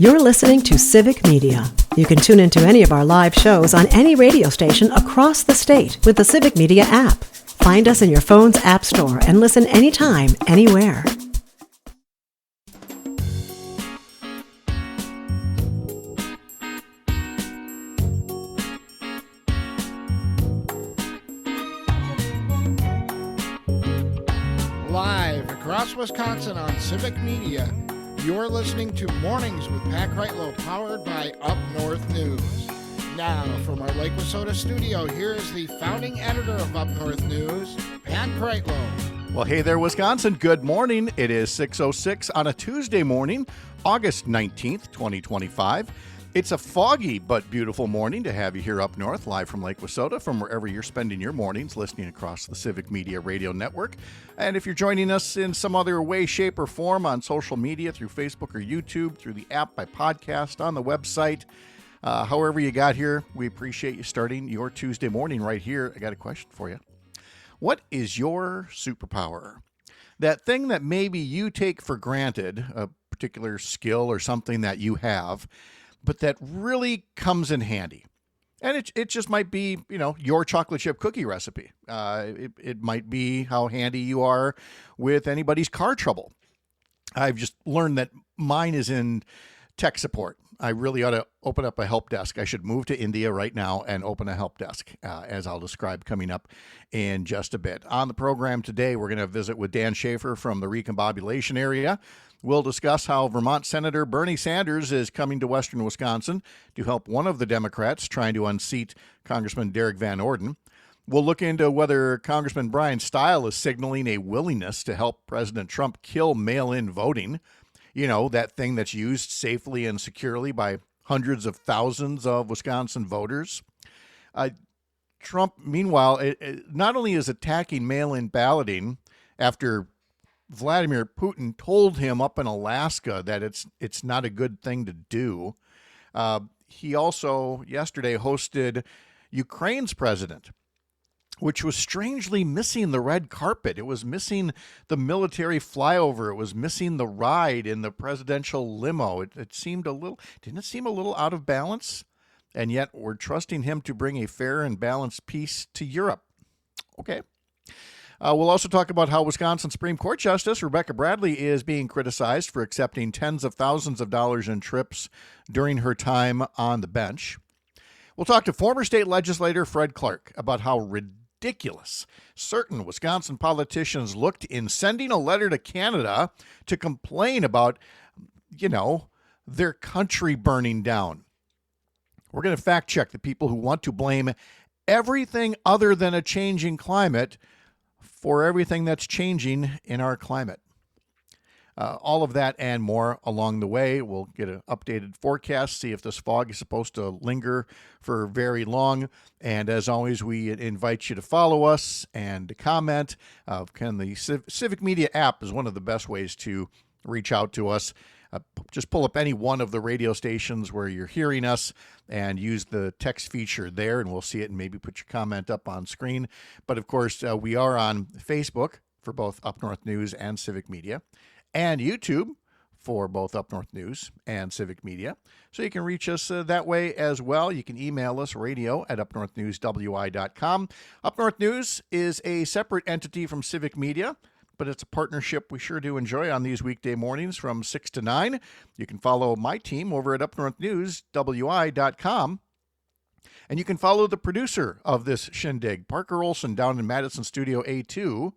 You're listening to Civic Media. You can tune into any of our live shows on any radio station across the state with the Civic Media app. Find us in your phone's app store and listen anytime, anywhere. Live across Wisconsin on Civic Media, you're listening to Mornings with Pat Kreitlow, powered by Up North News. Now, from our Lake Wissota studio, here is the founding editor of Up North News, Pat Kreitlow. Well, hey there, Wisconsin. Good morning. It is 6:06 on a Tuesday morning, August 19th, 2025. It's a foggy but beautiful morning to have you here up north, live from Lake Wissota, from wherever you're spending your mornings, listening across the Civic Media Radio Network. And if you're joining us in some other way, shape, or form on social media, through Facebook or YouTube, through the app, by podcast, on the website, however you got here, we appreciate you starting your Tuesday morning right here. I got a question for you. What is your superpower? That thing that maybe you take for granted, a particular skill or something that you have, but that really comes in handy. And it just might be, your chocolate chip cookie recipe. It might be how handy you are with anybody's car trouble. I've just learned that mine is in tech support. I really ought to open up a help desk. I should move to India right now and open a help desk, as I'll describe coming up in just a bit. On the program today, we're going to visit with Dan Schaefer from the recombobulation area. We'll discuss how Vermont Senator Bernie Sanders is coming to western Wisconsin to help one of the Democrats trying to unseat Congressman Derek Van Orden. We'll look into whether Congressman Brian Stile is signaling a willingness to help President Trump kill mail-in voting. That thing that's used safely and securely by hundreds of thousands of Wisconsin voters. Trump, meanwhile, not only is attacking mail-in balloting after Vladimir Putin told him up in Alaska that it's not a good thing to do. He also yesterday hosted Ukraine's president, which was strangely missing the red carpet. It was missing the military flyover. It was missing the ride in the presidential limo. It seemed didn't it seem a little out of balance? And yet we're trusting him to bring a fair and balanced peace to Europe. Okay. We'll also talk about how Wisconsin Supreme Court Justice Rebecca Bradley is being criticized for accepting tens of thousands of dollars in trips during her time on the bench. We'll talk to former state legislator Fred Clark about how ridiculous certain Wisconsin politicians looked in sending a letter to Canada to complain about, their country burning down. We're going to fact check the people who want to blame everything other than a changing climate for everything that's changing in our climate. All of that and more along the way. We'll get an updated forecast, see if this fog is supposed to linger for very long. And as always, we invite you to follow us and to comment. The Civic Media app is one of the best ways to reach out to us. Just pull up any one of the radio stations where you're hearing us and use the text feature there, and we'll see it and maybe put your comment up on screen. But of course, we are on Facebook for both Up North News and Civic Media, and YouTube for both Up North News and Civic Media. So you can reach us that way as well. You can email us, radio@upnorthnewswi.com. Up North News is a separate entity from Civic Media, but it's a partnership we sure do enjoy on these weekday mornings from 6 to 9. You can follow my team over at upnorthnewswi.com. And you can follow the producer of this shindig, Parker Olson, down in Madison Studio A2,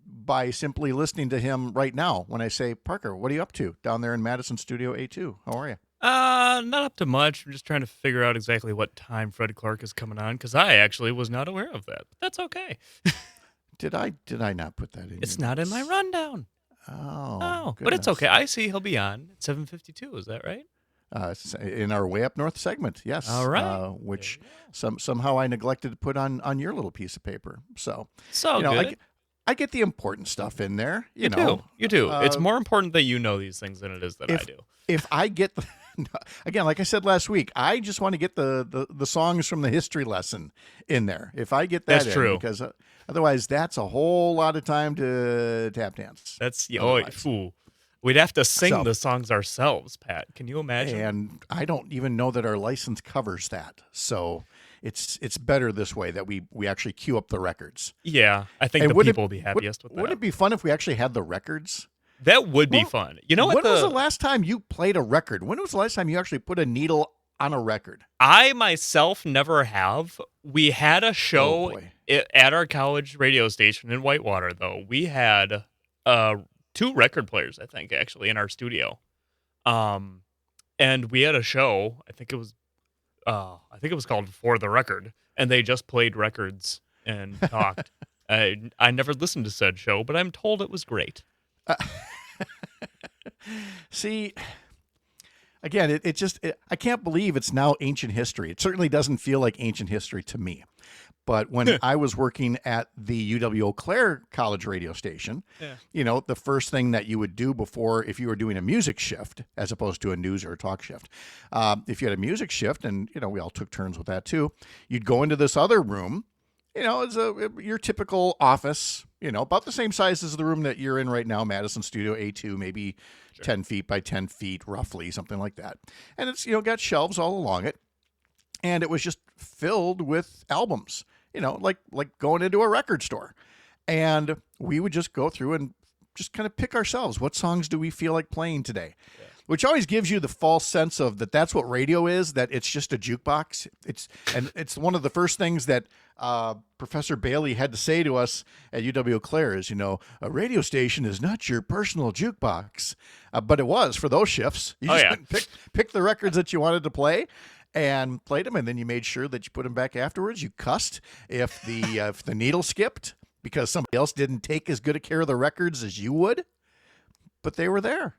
by simply listening to him right now when I say, Parker, what are you up to down there in Madison Studio A2? How are you? Not up to much. I'm just trying to figure out exactly what time Fred Clark is coming on, because I actually was not aware of that. But that's okay. Did I not put that in? It's not in my rundown. Oh, but it's okay. I see he'll be on at 7:52. Is that right? In our Way Up North segment, yes. All right. Which somehow I neglected to put on your little piece of paper. So good. I get the important stuff in there. You do. It's more important that you know these things than it is that I do. If I get again, like I said last week, I just want to get the songs from the history lesson in there. If I get that, that's true. Because otherwise, that's a whole lot of time to tap dance. That's We'd have to sing So- the songs ourselves, Pat. Can you imagine? And I don't even know that our license covers that. So it's better this way that we actually queue up the records. Yeah, I think And the would people will be happiest with that. Wouldn't it be fun if we actually had the records? That would be Well, fun. You know what? When was the last time you played a record? When was the last time you actually put a needle on a record? I myself never have. We had a show boy. at our college radio station in Whitewater, though. We had 2 record players, I think, actually, in our studio. And we had a show. I think it was called For the Record, and they just played records and talked. I never listened to said show, but I'm told it was great. See, again, I can't believe it's now ancient history. It certainly doesn't feel like ancient history to me. But when I was working at the UW Eau Claire college radio station, the first thing that you would do before, if you were doing a music shift, as opposed to a news or a talk shift, if you had a music shift, and, we all took turns with that too, you'd go into this other room, it's your typical office, about the same size as the room that you're in right now, Madison Studio A2, maybe 10 feet by 10 feet, roughly, something like that. And it's, got shelves all along it. And it was just filled with albums, like going into a record store. And we would just go through and just kind of pick ourselves. What songs do we feel like playing today? Yeah. Which always gives you the false sense of that's what radio is, that it's just a jukebox. It's one of the first things that Professor Bailey had to say to us at UW Eau Claire is, a radio station is not your personal jukebox. But it was for those shifts. You just pick the records that you wanted to play and played them, and then you made sure that you put them back afterwards. You cussed if the needle skipped because somebody else didn't take as good a care of the records as you would, but they were there,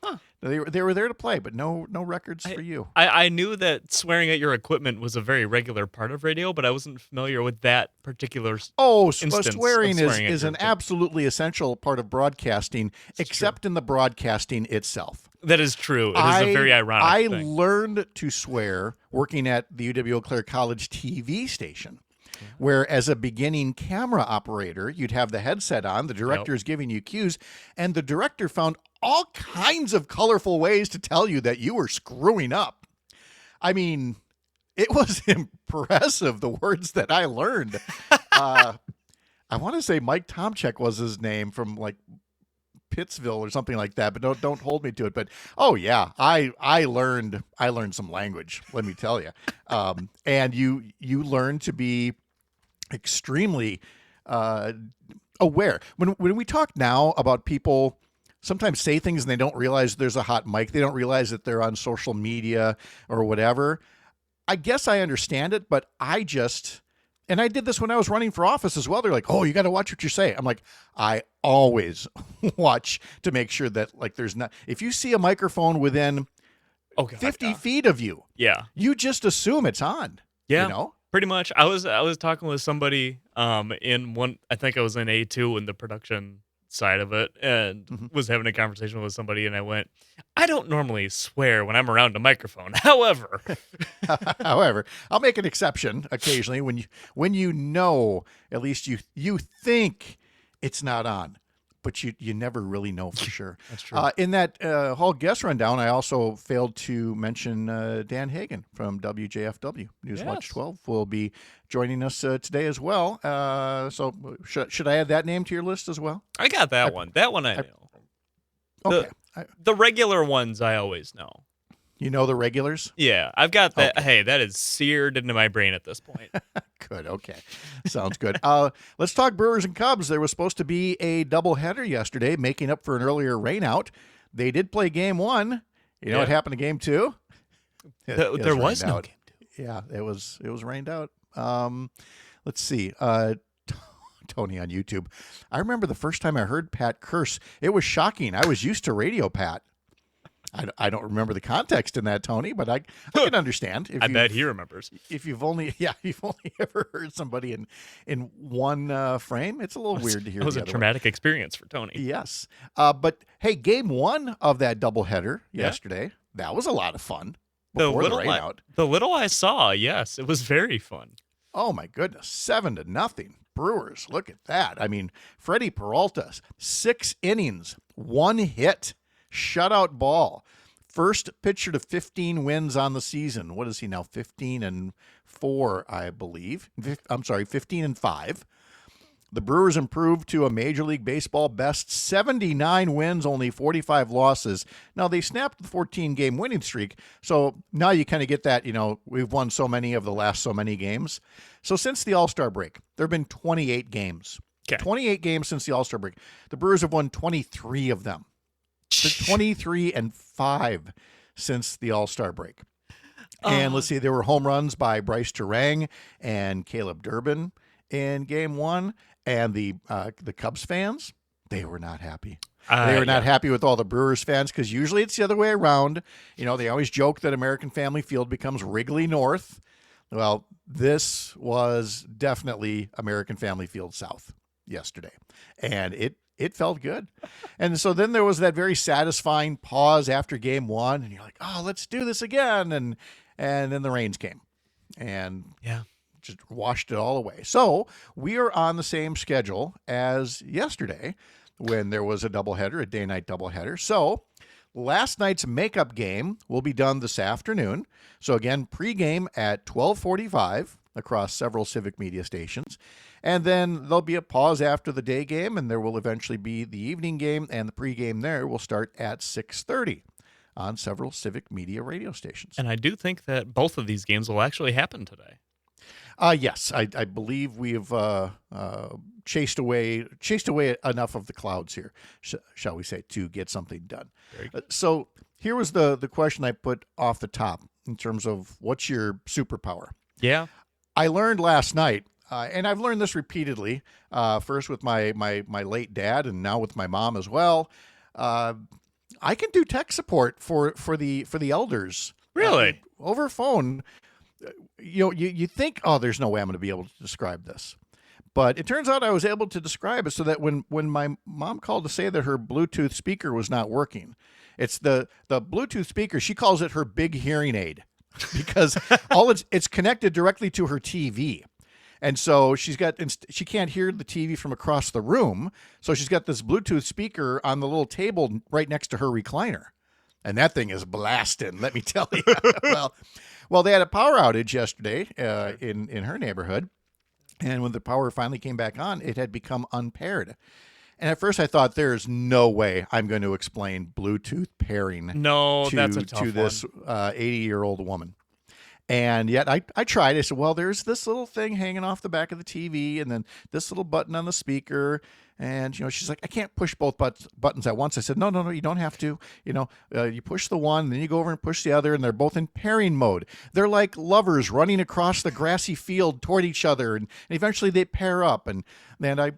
Huh. They were there to play, but no records for you. I knew that swearing at your equipment was a very regular part of radio, but I wasn't familiar with that particular instance. Swearing is an absolutely essential part of broadcasting, except in the broadcasting itself. That is true. It is a very ironic thing. I learned to swear working at the UW Eau Claire College TV station, where as a beginning camera operator, you'd have the headset on, the director is giving you cues, and the director found all kinds of colorful ways to tell you that you were screwing up. I mean, it was impressive, the words that I learned. I want to say Mike Tomchek was his name from Pittsville or something like that, but don't hold me to it. But I learned some language, let me tell you. And you learn to be extremely aware. When we talk now about people sometimes say things and they don't realize there's a hot mic, they don't realize that they're on social media or whatever. I guess I understand it, but and I did this when I was running for office as well. They're like, oh, you got to watch what you say. I'm like, I always watch to make sure that there's not, if you see a microphone within 50 feet of you, you just assume it's on. Yeah, pretty much. I was talking with somebody in one, I think I was in A2 in the production side of it, and was having a conversation with somebody, and I went, I don't normally swear when I'm around a microphone. However, I'll make an exception occasionally when at least you think it's not on, but you never really know for sure. That's true. In that whole guest rundown, I also failed to mention Dan Hagan from WJFW News Watch 12 will be joining us today as well. So should I add that name to your list as well? I got that one. That one I know. Okay. The regular ones I always know. You know the regulars? Yeah, I've got that. Okay. Hey, that is seared into my brain at this point. Good. Okay. Sounds good. Let's talk Brewers and Cubs. There was supposed to be a doubleheader yesterday, making up for an earlier rainout. They did play game one. You know what happened to game two? There was no game two. Yeah, it was rained out. Let's see. Tony on YouTube. I remember the first time I heard Pat curse. It was shocking. I was used to radio Pat. I don't remember the context in that, Tony, but I can understand. I bet he remembers. If you've only ever heard somebody in one frame, it's a little weird to hear. It was a traumatic experience for Tony. Yes. But hey, game one of that doubleheader yesterday, that was a lot of fun. The little I saw, yes, it was very fun. Oh my goodness, 7-0 Brewers. Look at that. I mean, Freddie Peralta, 6 innings, 1 hit. shutout ball. First pitcher to 15 wins on the season. What is he now? 15-4, I believe. I'm sorry, 15-5. The Brewers improved to a Major League Baseball best 79 wins, only 45 losses. Now, they snapped the 14-game winning streak, so now you kind of get that, we've won so many of the last so many games. So since the All-Star break, there have been 28 games. Okay. 28 games since the All-Star break. The Brewers have won 23 of them. They're 23-5 since the All-Star break. And let's see, there were home runs by Bryce Terang and Caleb Durbin in Game 1. And the Cubs fans, they were not happy. They were not happy with all the Brewers fans because usually it's the other way around. They always joke that American Family Field becomes Wrigley North. Well, this was definitely American Family Field South yesterday. And it felt good. And so then there was that very satisfying pause after Game 1. And you're like, oh, let's do this again. And then the rains came. And just washed it all away. So we are on the same schedule as yesterday when there was a doubleheader, a day-night doubleheader. So last night's makeup game will be done this afternoon. So again, pregame at 12:45 across several Civic Media stations. And then there'll be a pause after the day game, and there will eventually be the evening game, and the pregame there will start at 6:30 on several Civic Media radio stations. And I do think that both of these games will actually happen today. Yes, I believe we've chased away enough of the clouds here, shall we say, to get something done. So here was the question I put off the top in terms of what's your superpower. Yeah. I learned last night, and I've learned this repeatedly, first with my late dad and now with my mom as well. I can do tech support for the elders. Really? Over phone. You think, oh, there's no way I'm going to be able to describe this. But it turns out I was able to describe it so that when my mom called to say that her Bluetooth speaker was not working, it's the Bluetooth speaker, she calls it her big hearing aid because it's connected directly to her TV. And so she can't hear the TV from across the room. So she's got this Bluetooth speaker on the little table right next to her recliner. And that thing is blasting, let me tell you. Well, they had a power outage yesterday in her neighborhood. And when the power finally came back on, it had become unpaired. And at first I thought, there's no way I'm going to explain Bluetooth pairing to this 80-year-old woman. And yet I tried. I said, well, there's this little thing hanging off the back of the TV and then this little button on the speaker. And, she's like, I can't push both buttons at once. I said, no, you don't have to. You push the one, then you go over and push the other, and they're both in pairing mode. They're like lovers running across the grassy field toward each other, and eventually they pair up. And man, I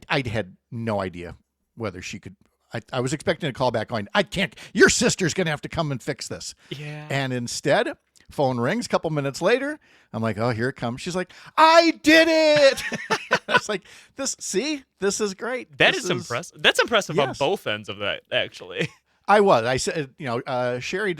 had no idea whether she could. I was expecting a call back going, I can't. Your sister's going to have to come and fix this. Yeah. And instead, phone rings a couple minutes later. I'm like, oh, here it comes. She's like, I did it. I was like, this is great. This is impressive. That's impressive yes. on both ends of that, actually. I said, Sherry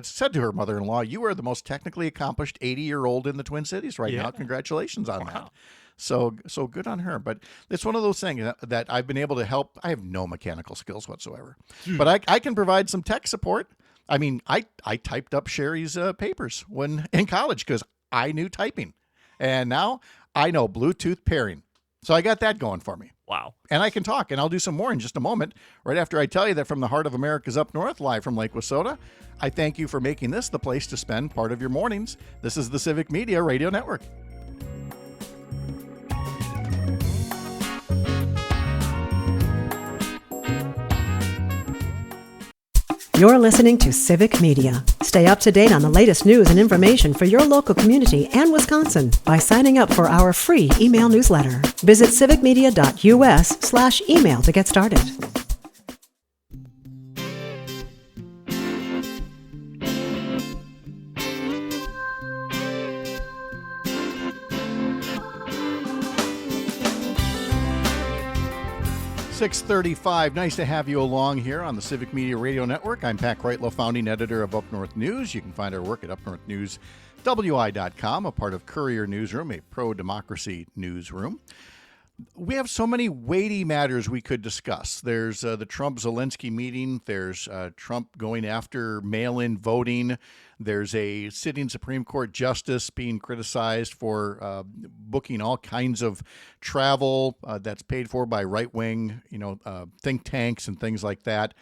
said to her mother-in-law, you are the most technically accomplished 80-year-old in the Twin Cities right now. Congratulations on that. So good on her. But it's one of those things that I've been able to help. I have no mechanical skills whatsoever, but I can provide some tech support. I mean, I typed up Sherry's papers when in college because I knew typing, and now I know Bluetooth pairing. So I got that going for me. Wow. And I can talk, and I'll do some more in just a moment, right after I tell you that from the heart of America's Up North, live from Lake Wissota, I thank you for making this the place to spend part of your mornings. This is the Civic Media Radio Network. You're listening to Civic Media. Stay up to date on the latest news and information for your local community and Wisconsin by signing up for our free email newsletter. Visit civicmedia.us/email to get started. .35. Nice to have you along here on the Civic Media Radio Network. I'm Pat Kreitlow, founding editor of Up North News. You can find our work at upnorthnewswi.com, a part of Courier Newsroom, a pro-democracy newsroom. we have so many weighty matters we could discuss. There's the Trump-Zelensky meeting. There's Trump going after mail-in voting. There's a sitting Supreme Court justice being criticized for booking all kinds of travel that's paid for by right-wing, think tanks and things like that.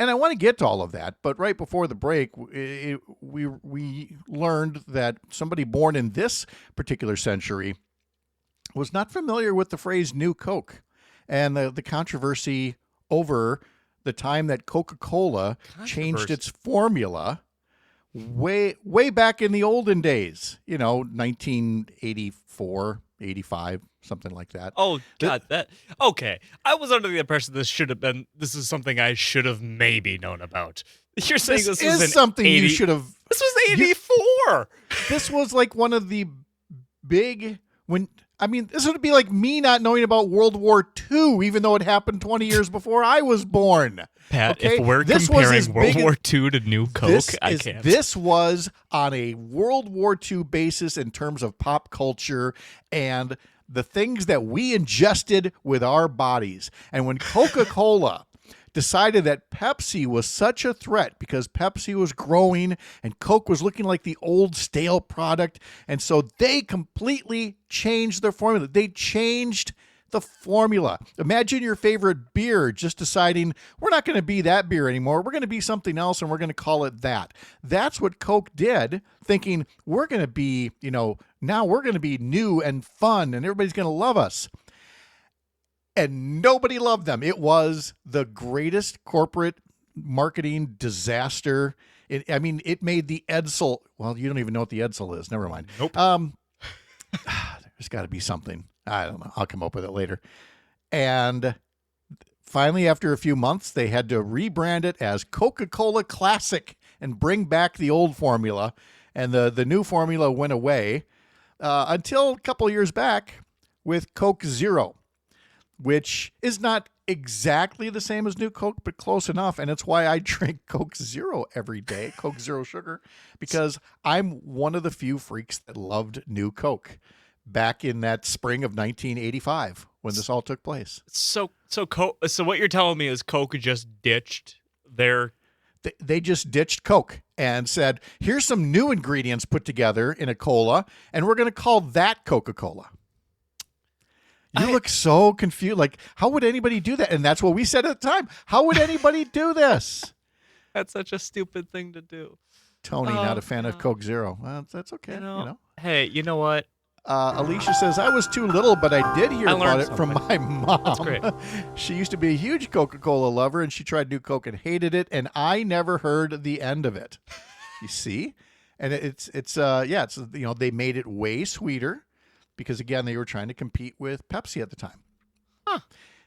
And I want to get to all of that, but right before the break, we learned that somebody born in this particular century was not familiar with the phrase New Coke and the controversy over the time that Coca-Cola changed its formula way back in the olden days, 1984, 85, something like that. Oh, God, okay. I was under the impression this is something I should have maybe known about. You're saying this is something you should have. This was 84. This was like one of the big, this would be like me not knowing about World War II, even though it happened 20 years before I was born. Pat, okay? If we're comparing World War II to New Coke, I can't. This was on a World War II basis in terms of pop culture and the things that we ingested with our bodies. And when Coca-Cola decided that Pepsi was such a threat because Pepsi was growing and Coke was looking like the old stale product, and so they completely changed their formula. They changed the formula. Imagine your favorite beer just deciding, we're not going to be that beer anymore. We're going to be something else, and we're going to call it that. That's what Coke did, thinking we're going to be, now we're going to be new and fun, and everybody's going to love us. And nobody loved them. It was the greatest corporate marketing disaster. It made the Edsel. Well, you don't even know what the Edsel is. Never mind. Nope. There's got to be something. I don't know. I'll come up with it later. And finally, after a few months, they had to rebrand it as Coca-Cola Classic and bring back the old formula. And the new formula went away until a couple years back with Coke Zero, which is not exactly the same as New Coke, but close enough. And it's why I drink Coke Zero every day, Coke Zero Sugar, because I'm one of the few freaks that loved New Coke back in that spring of 1985 when this all took place. So what you're telling me is Coke just ditched their... They just ditched Coke and said, here's some new ingredients put together in a cola, and we're going to call that Coca-Cola. You look so confused. Like, how would anybody do that? And that's what we said at the time. How would anybody do this? That's such a stupid thing to do. Tony, not a fan of Coke Zero. Well, that's okay. Hey, you know what? Alicia says, I was too little, but I did hear about it from my mom. That's great. She used to be a huge Coca-Cola lover, and she tried New Coke and hated it, and I never heard the end of it. You see? And they made it way sweeter because, again, they were trying to compete with Pepsi at the time. Huh.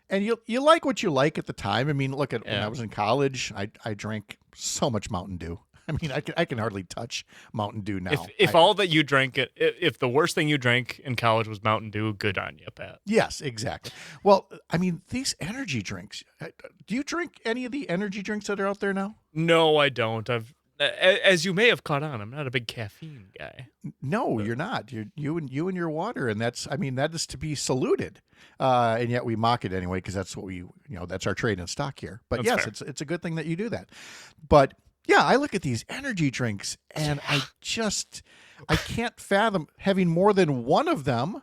And you like what you like at the time. When I was in college, I drank so much Mountain Dew. I can hardly touch Mountain Dew now. If all that you drank, if the worst thing you drank in college was Mountain Dew, good on you, Pat. Yes, exactly. Well, these energy drinks. Do you drink any of the energy drinks that are out there now? No, I don't. As you may have caught on, I'm not a big caffeine guy. No, you're not. You and your water, and that is to be saluted. And yet we mock it anyway because that's what that's our trade in stock here. But That's yes, fair. it's a good thing that you do that. But yeah, I look at these energy drinks and I can't fathom having more than one of them.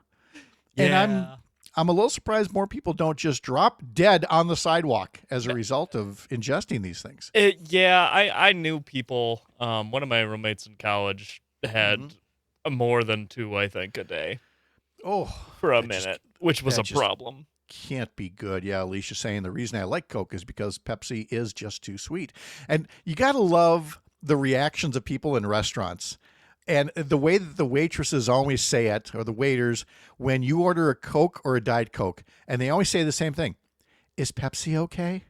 And I'm a little surprised more people don't just drop dead on the sidewalk as a result of ingesting these things. I knew people. One of my roommates in college had more than two, I think, a day. Oh, for a minute, which was a problem. Can't be good. Yeah, Alicia's saying the reason I like Coke is because Pepsi is just too sweet. And you got to love the reactions of people in restaurants and the way that the waitresses always say it, or the waiters, when you order a Coke or a Diet Coke, and they always say the same thing. Is Pepsi okay?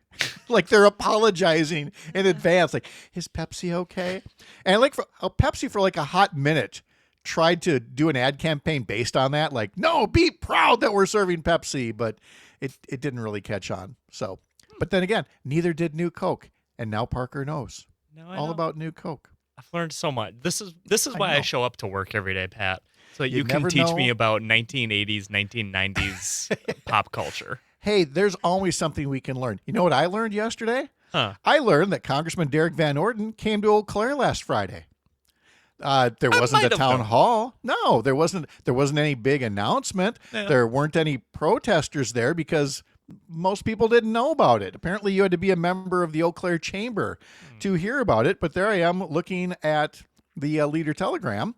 Like they're apologizing in advance. Like, is Pepsi okay? And Pepsi for like a hot minute tried to do an ad campaign based on that. Like, no, be proud that we're serving Pepsi, but it didn't really catch on. So, but then again, neither did New Coke. And now Parker knows all about New Coke. I've learned so much. This is why I know. show up to work every day, Pat. So You you can never teach me know. about 1980s, 1990s pop culture. Hey, there's always something we can learn. You know what I learned yesterday? Huh. I learned that Congressman Derek Van Orden came to Eau Claire last Friday. There I wasn't a might have town known. hall. No, there wasn't. There wasn't any big announcement. Yeah. There weren't any protesters there because most people didn't know about it. Apparently, you had to be a member of the Eau Claire Chamber to hear about it. But there I am looking at the Leader Telegram,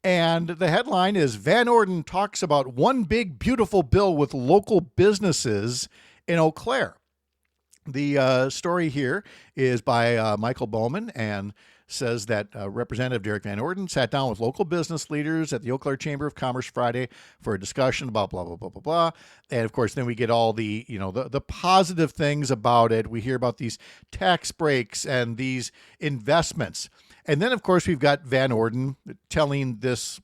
and the headline is Van Orden talks about one big beautiful bill with local businesses in Eau Claire. The story here is by Michael Bowman and says that Representative Derek Van Orden sat down with local business leaders at the Eau Claire Chamber of Commerce Friday for a discussion about blah, blah, blah, blah, blah. And of course, then we get all the, the positive things about it. We hear about these tax breaks and these investments. And then, of course, we've got Van Orden telling this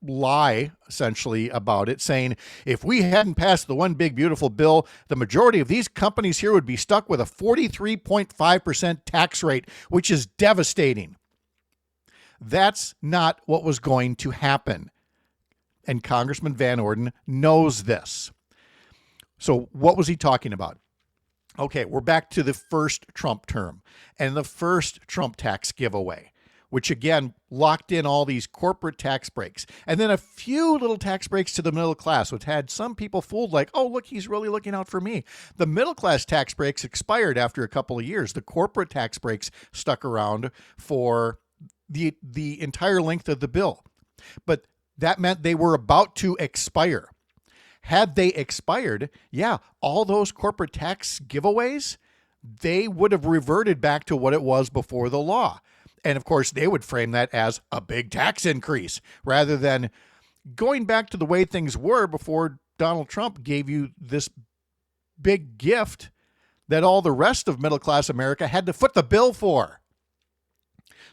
lie essentially about it, saying if we hadn't passed the one big beautiful bill, the majority of these companies here would be stuck with a 43.5% tax rate, which is devastating. That's not what was going to happen. And Congressman Van Orden knows this. So what was he talking about? Okay, we're back to the first Trump term and the first Trump tax giveaway, which again locked in all these corporate tax breaks. And then a few little tax breaks to the middle class, which had some people fooled like, oh, look, he's really looking out for me. The middle class tax breaks expired after a couple of years. The corporate tax breaks stuck around for the entire length of the bill. But that meant they were about to expire. Had they expired, yeah, all those corporate tax giveaways, they would have reverted back to what it was before the law. And of course, they would frame that as a big tax increase rather than going back to the way things were before Donald Trump gave you this big gift that all the rest of middle class America had to foot the bill for.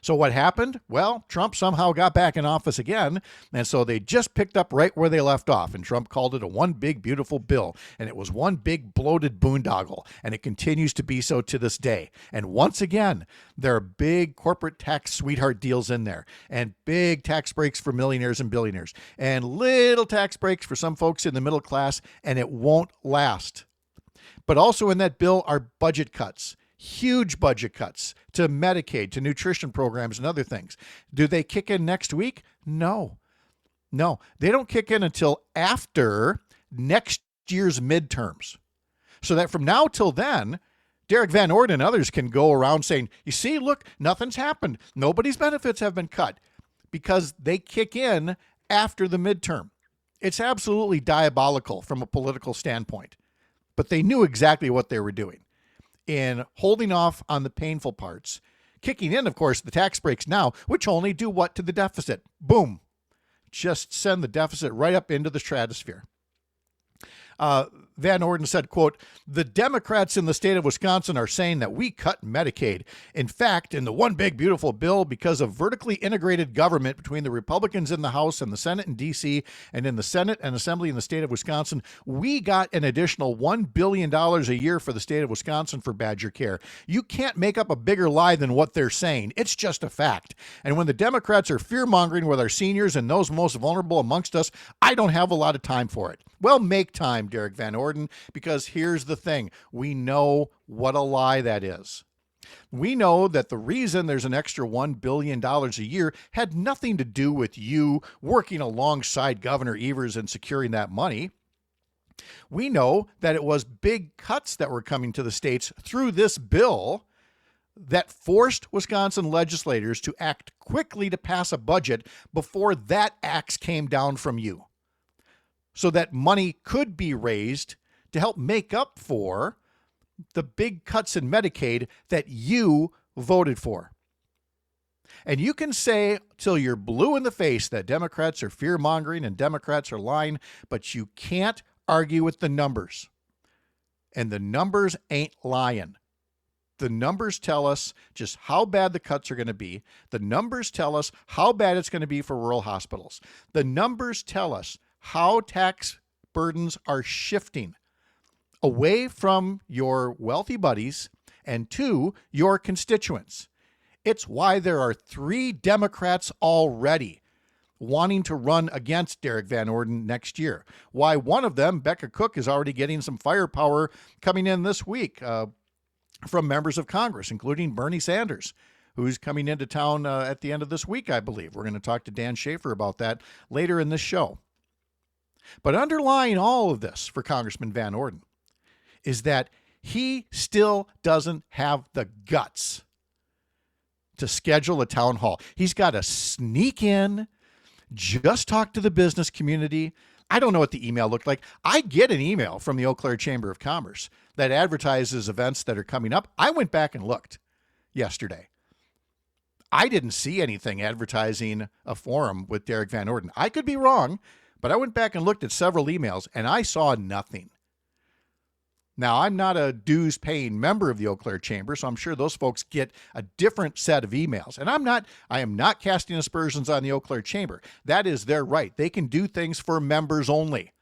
So what happened? Well, Trump somehow got back in office again, and so they just picked up right where they left off, and Trump called it a one big beautiful bill, and it was one big bloated boondoggle, and it continues to be so to this day. And once again, there are big corporate tax sweetheart deals in there, and big tax breaks for millionaires and billionaires, and little tax breaks for some folks in the middle class, and it won't last. But also in that bill are budget cuts. Huge budget cuts to Medicaid, to nutrition programs and other things. Do they kick in next week? No, they don't kick in until after next year's midterms. So that from now till then, Derek Van Orden and others can go around saying, you see, look, nothing's happened. Nobody's benefits have been cut because they kick in after the midterm. It's absolutely diabolical from a political standpoint, but they knew exactly what they were doing in holding off on the painful parts, kicking in, of course, the tax breaks now, which only do what to the deficit? Boom. Just send the deficit right up into the stratosphere. Van Orden said, quote, the Democrats in the state of Wisconsin are saying that we cut Medicaid. In fact, in the one big beautiful bill, because of vertically integrated government between the Republicans in the House and the Senate in D.C. and in the Senate and Assembly in the state of Wisconsin, we got an additional $1 billion a year for the state of Wisconsin for Badger Care. You can't make up a bigger lie than what they're saying. It's just a fact. And when the Democrats are fear-mongering with our seniors and those most vulnerable amongst us, I don't have a lot of time for it. Well, make time, Derek Van Orden, because here's the thing. We know what a lie that is. We know that the reason there's an extra $1 billion a year had nothing to do with you working alongside Governor Evers and securing that money. We know that it was big cuts that were coming to the states through this bill that forced Wisconsin legislators to act quickly to pass a budget before that axe came down from you, so that money could be raised to help make up for the big cuts in Medicaid that you voted for. And you can say till you're blue in the face that Democrats are fear-mongering and Democrats are lying, but you can't argue with the numbers. And the numbers ain't lying. The numbers tell us just how bad the cuts are going to be. The numbers tell us how bad it's going to be for rural hospitals. The numbers tell us how tax burdens are shifting away from your wealthy buddies and to your constituents. It's why there are 3 Democrats already wanting to run against Derek Van Orden next year. Why one of them, Becca Cook, is already getting some firepower coming in this week from members of Congress, including Bernie Sanders, who's coming into town at the end of this week, I believe. We're going to talk to Dan Schaefer about that later in this show. But underlying all of this for Congressman Van Orden is that he still doesn't have the guts to schedule a town hall. He's got to sneak in, just talk to the business community. I don't know what the email looked like. I get an email from the Eau Claire Chamber of Commerce that advertises events that are coming up. I went back and looked yesterday. I didn't see anything advertising a forum with Derek Van Orden. I could be wrong, but I went back and looked at several emails and I saw nothing. Now, I'm not a dues-paying member of the Eau Claire Chamber, so I'm sure those folks get a different set of emails. And I am not casting aspersions on the Eau Claire Chamber. That is their right. They can do things for members only.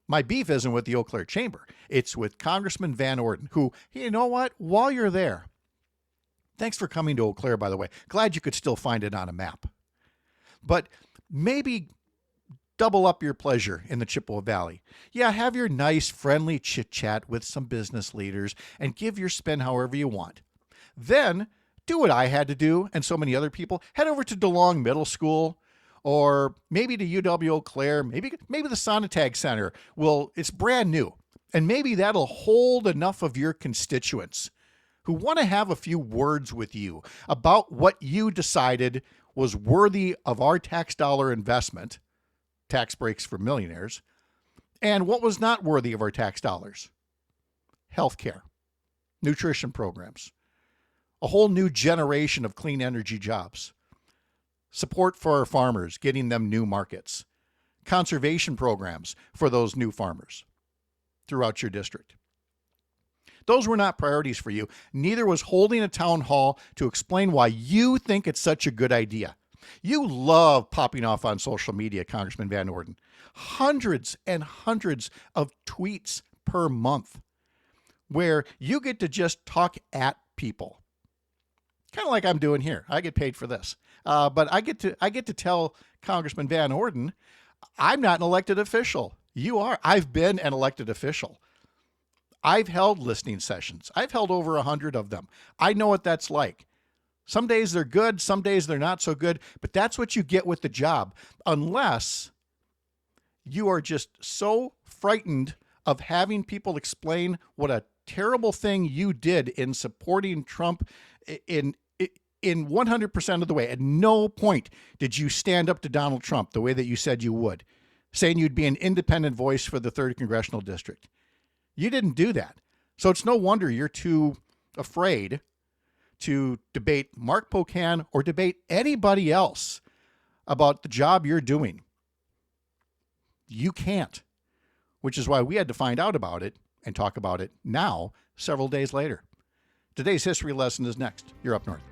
My beef isn't with the Eau Claire Chamber. It's with Congressman Van Orden, who, you know what, while you're there, thanks for coming to Eau Claire, by the way. Glad you could still find it on a map. But maybe double up your pleasure in the Chippewa Valley. Yeah, have your nice, friendly chit-chat with some business leaders and give your spin however you want. Then do what I had to do and so many other people. Head over to DeLong Middle School or maybe to UW Eau Claire, maybe the Sonotag Center. Well, it's brand new. And maybe that'll hold enough of your constituents who want to have a few words with you about what you decided was worthy of our tax dollar investment, tax breaks for millionaires, and what was not worthy of our tax dollars. Healthcare, nutrition programs, a whole new generation of clean energy jobs, support for our farmers, getting them new markets, conservation programs for those new farmers throughout your district. Those were not priorities for you. Neither was holding a town hall to explain why you think it's such a good idea. You love popping off on social media, Congressman Van Orden. Hundreds and hundreds of tweets per month where you get to just talk at people. Kind of like I'm doing here. I get paid for this. But I get to tell Congressman Van Orden, I'm not an elected official. You are. I've been an elected official. I've held listening sessions. I've held over 100 of them. I know what that's like. Some days they're good, some days they're not so good, but that's what you get with the job, unless you are just so frightened of having people explain what a terrible thing you did in supporting Trump in 100% of the way. At no point did you stand up to Donald Trump the way that you said you would, saying you'd be an independent voice for the 3rd Congressional District. You didn't do that. So it's no wonder you're too afraid to debate Mark Pocan or debate anybody else about the job you're doing. You can't, which is why we had to find out about it and talk about it now, several days later. Today's history lesson is next. You're up north.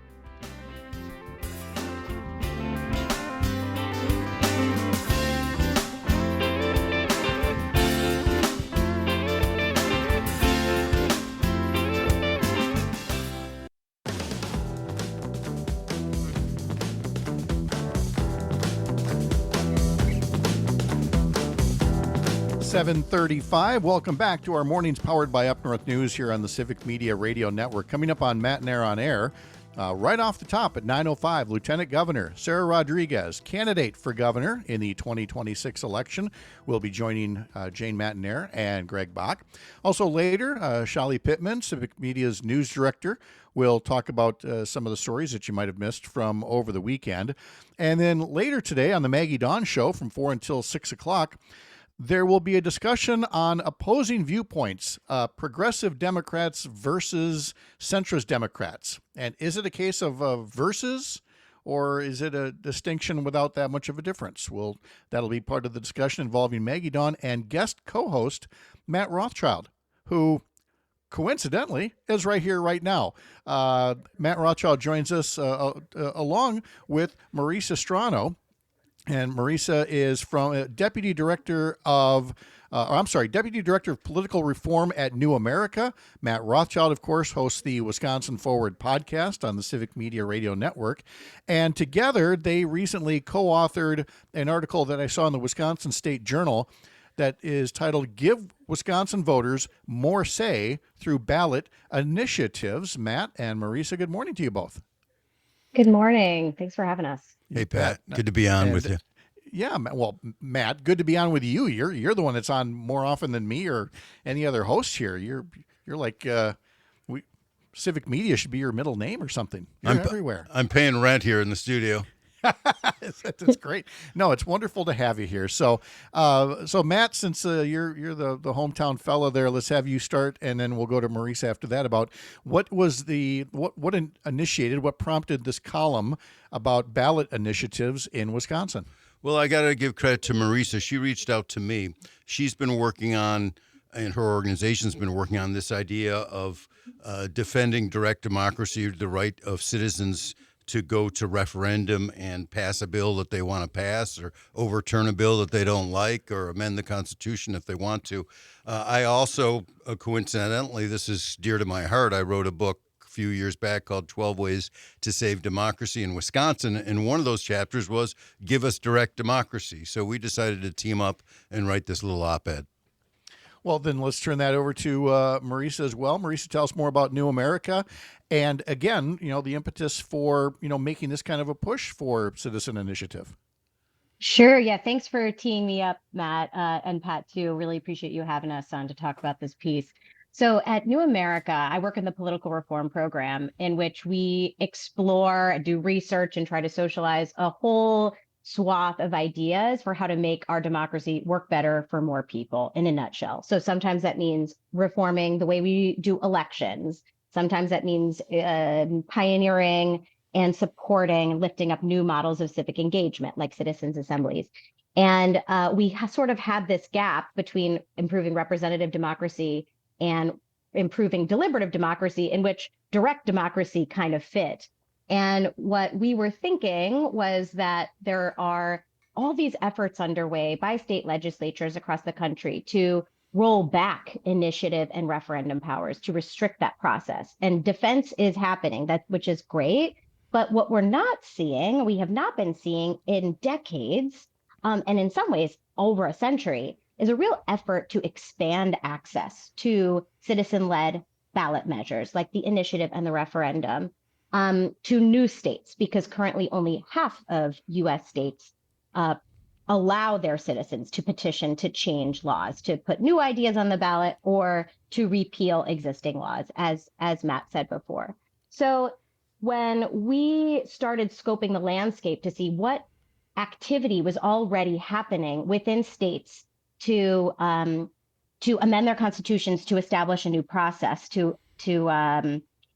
7:35. Welcome back to our mornings powered by Up North News here on the Civic Media Radio Network. Coming up on Matt and Air on Air, right off the top at 9:05, Lieutenant Governor Sarah Rodriguez, candidate for governor in the 2026 election, will be joining Jane Matinair and Greg Bach. Also later, Shali Pittman, Civic Media's news director, will talk about some of the stories that you might have missed from over the weekend. And then later today on the Maggie Dawn Show from 4 until 6 o'clock, there will be a discussion on opposing viewpoints, progressive Democrats versus centrist Democrats. And is it a case of versus, or is it a distinction without that much of a difference? Well, that'll be part of the discussion involving Maggie Dawn and guest co-host Matt Rothschild, who coincidentally is right here right now. Matt Rothschild joins us along with Maurice Estrano. And Marisa is from Deputy Director of Political Reform at New America. Matt Rothschild, of course, hosts the Wisconsin Forward podcast on the Civic Media Radio Network. And together, they recently co-authored an article that I saw in the Wisconsin State Journal that is titled "Give Wisconsin Voters More Say Through Ballot Initiatives." Matt and Marisa, good morning to you both. Good morning. Thanks for having us. Hey, Pat. Good to be on with you. Yeah, well, Matt, good to be on with you. You're the one that's on more often than me or any other host here. You're like Civic Media should be your middle name or something. You're everywhere. I'm paying rent here in the studio. That's great. No, it's wonderful to have you here. So Matt, since you're the hometown fellow there, let's have you start, and then we'll go to Marisa after that about what prompted this column about ballot initiatives in Wisconsin. Well, I got to give credit to Marisa. She reached out to me. She's been working on, and her organization's been working on this idea of defending direct democracy, the right of citizens to go to referendum and pass a bill that they want to pass, or overturn a bill that they don't like, or amend the Constitution if they want to. I also, coincidentally, this is dear to my heart, I wrote a book a few years back called 12 Ways to Save Democracy in Wisconsin, and one of those chapters was Give Us Direct Democracy. So we decided to team up and write this little op-ed. Well, then let's turn that over to Marisa as well. Marisa, tell us more about New America. And again, the impetus for, making this kind of a push for citizen initiative. Sure. Yeah. Thanks for teeing me up, Matt, and Pat, too. Really appreciate you having us on to talk about this piece. So at New America, I work in the political reform program, in which we explore, do research, and try to socialize a whole swath of ideas for how to make our democracy work better for more people, in a nutshell. So sometimes that means reforming the way we do elections. Sometimes that means pioneering and supporting, lifting up new models of civic engagement, like citizens' assemblies. And we sort of had this gap between improving representative democracy and improving deliberative democracy, in which direct democracy kind of fit. And what we were thinking was that there are all these efforts underway by state legislatures across the country to roll back initiative and referendum powers, to restrict that process. And defense is happening, which is great. But what we're not seeing, we have not been seeing in decades, and in some ways over a century, is a real effort to expand access to citizen-led ballot measures like the initiative and the referendum, to new states, because currently only half of U.S. states allow their citizens to petition to change laws, to put new ideas on the ballot, or to repeal existing laws, as Matt said before. So when we started scoping the landscape to see what activity was already happening within states to amend their constitutions, to establish a new process, to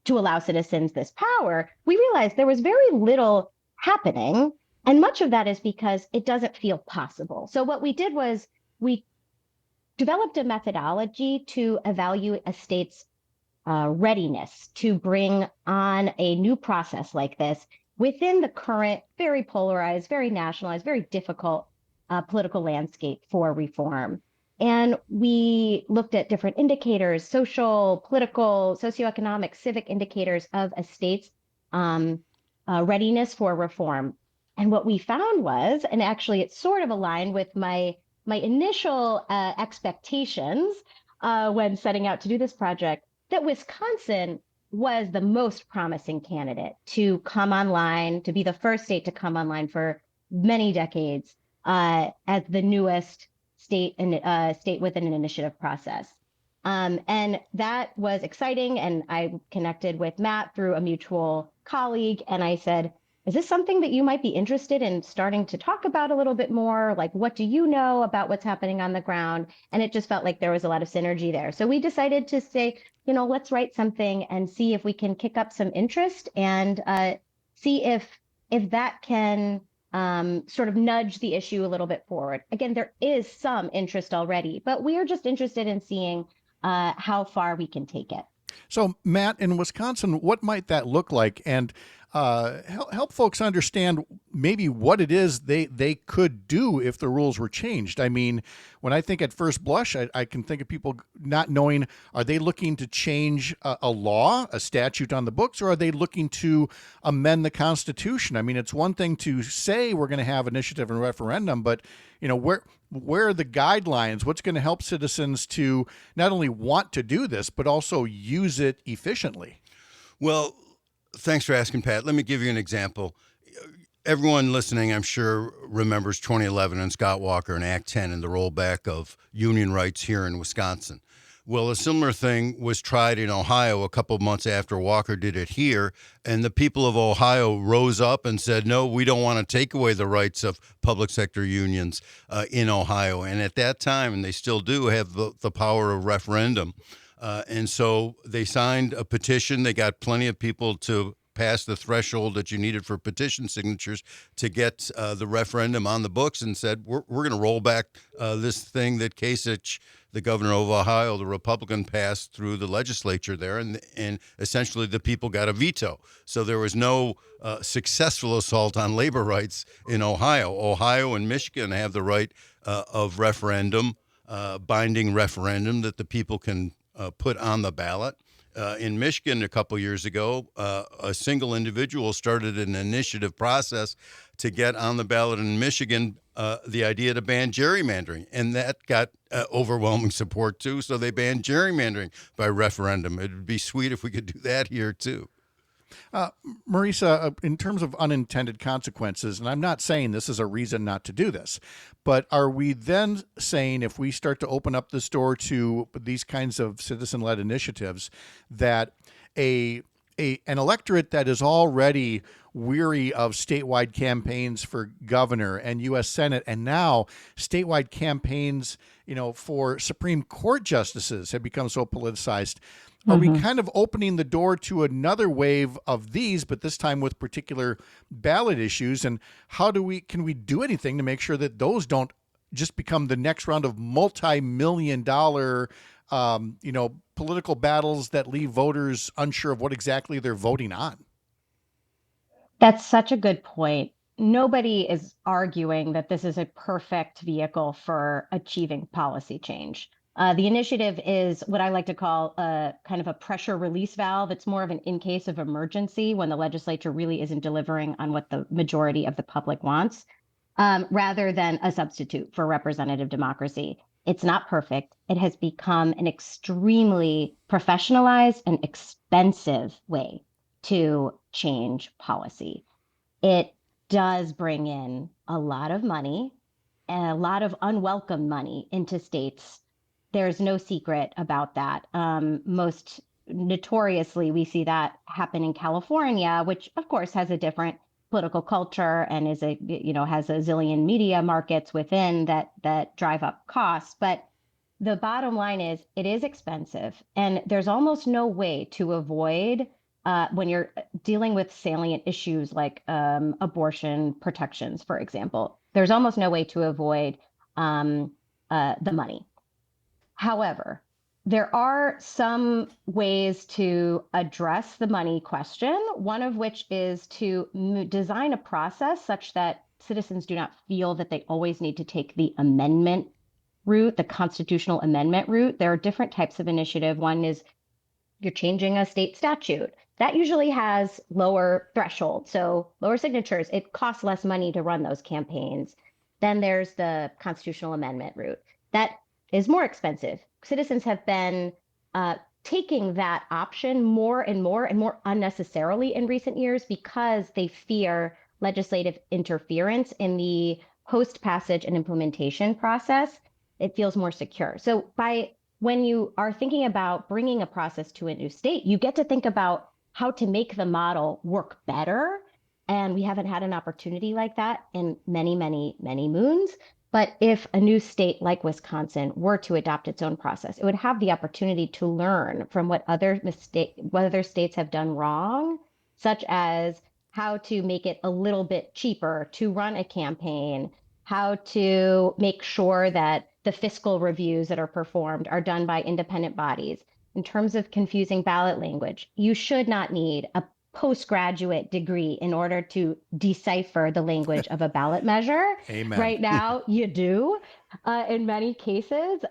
allow citizens this power, we realized there was very little happening. And much of that is because it doesn't feel possible. So what we did was we developed a methodology to evaluate a state's readiness to bring on a new process like this within the current, very polarized, very nationalized, very difficult political landscape for reform. And we looked at different indicators, social, political, socioeconomic, civic indicators of a state's readiness for reform. And what we found was, and actually it sort of aligned with my initial expectations when setting out to do this project, that Wisconsin was the most promising candidate to come online, to be the first state to come online for many decades as the newest state with an initiative process. And that was exciting. And I connected with Matt through a mutual colleague. And I said, is this something that you might be interested in starting to talk about a little bit more? Like, what do you know about what's happening on the ground? And it just felt like there was a lot of synergy there. So we decided to say, let's write something and see if we can kick up some interest and see if that can sort of nudge the issue a little bit forward. Again, there is some interest already, but we are just interested in seeing how far we can take it. So, Matt, in Wisconsin, what might that look like? And help folks understand maybe what it is they could do if the rules were changed. I mean, when I think at first blush, I can think of people not knowing, are they looking to change a law, a statute on the books, or are they looking to amend the Constitution? I mean, it's one thing to say we're going to have initiative and referendum, but where are the guidelines? What's going to help citizens to not only want to do this, but also use it efficiently? Well, thanks for asking, Pat. Let me give you an example. Everyone listening, I'm sure, remembers 2011 and Scott Walker and Act 10 and the rollback of union rights here in Wisconsin. Well, a similar thing was tried in Ohio a couple of months after Walker did it here, and the people of Ohio rose up and said, no, we don't want to take away the rights of public sector unions in Ohio. And at that time, and they still do, have the power of referendum. And so they signed a petition. They got plenty of people to pass the threshold that you needed for petition signatures to get the referendum on the books, and said, we're going to roll back this thing that Kasich, the governor of Ohio, the Republican, passed through the legislature there, and essentially the people got a veto. So there was no successful assault on labor rights in Ohio. Ohio and Michigan have the right of referendum, binding referendum that the people can put on the ballot. In Michigan a couple years ago, a single individual started an initiative process to get on the ballot in Michigan the idea to ban gerrymandering, and that got overwhelming support too. So they banned gerrymandering by referendum. It would be sweet if we could do that here too. Marisa, in terms of unintended consequences, and I'm not saying this is a reason not to do this, but are we then saying if we start to open up this door to these kinds of citizen-led initiatives that an electorate that is already weary of statewide campaigns for governor and U.S. Senate, and now statewide campaigns, for Supreme Court justices have become so politicized? Are we kind of opening the door to another wave of these, but this time with particular ballot issues? And can we do anything to make sure that those don't just become the next round of multi-million-dollar, political battles that leave voters unsure of what exactly they're voting on? That's such a good point. Nobody is arguing that this is a perfect vehicle for achieving policy change. The initiative is what I like to call a kind of a pressure release valve. It's more of an in case of emergency when the legislature really isn't delivering on what the majority of the public wants, rather than a substitute for representative democracy. It's not perfect. It has become an extremely professionalized and expensive way to change policy. It does bring in a lot of money and a lot of unwelcome money into states. There's no secret about that. Most notoriously, we see that happen in California, which of course has a different political culture and has a zillion media markets within that drive up costs. But the bottom line is it is expensive, and there's almost no way to avoid when you're dealing with salient issues like abortion protections, for example. There's almost no way to avoid the money. However, there are some ways to address the money question, one of which is to design a process such that citizens do not feel that they always need to take the amendment route, the constitutional amendment route. There are different types of initiative. One is you're changing a state statute. That usually has lower threshold, so lower signatures. It costs less money to run those campaigns. Then there's the constitutional amendment route. That is more expensive. Citizens have been taking that option more and more unnecessarily in recent years because they fear legislative interference in the post-passage and implementation process. It feels more secure. So when you are thinking about bringing a process to a new state, you get to think about how to make the model work better. And we haven't had an opportunity like that in many, many, many moons. But if a new state like Wisconsin were to adopt its own process, it would have the opportunity to learn from what other states have done wrong, such as how to make it a little bit cheaper to run a campaign, how to make sure that the fiscal reviews that are performed are done by independent bodies. In terms of confusing ballot language, you should not need a postgraduate degree in order to decipher the language of a ballot measure. Amen. Right now, you do in many cases.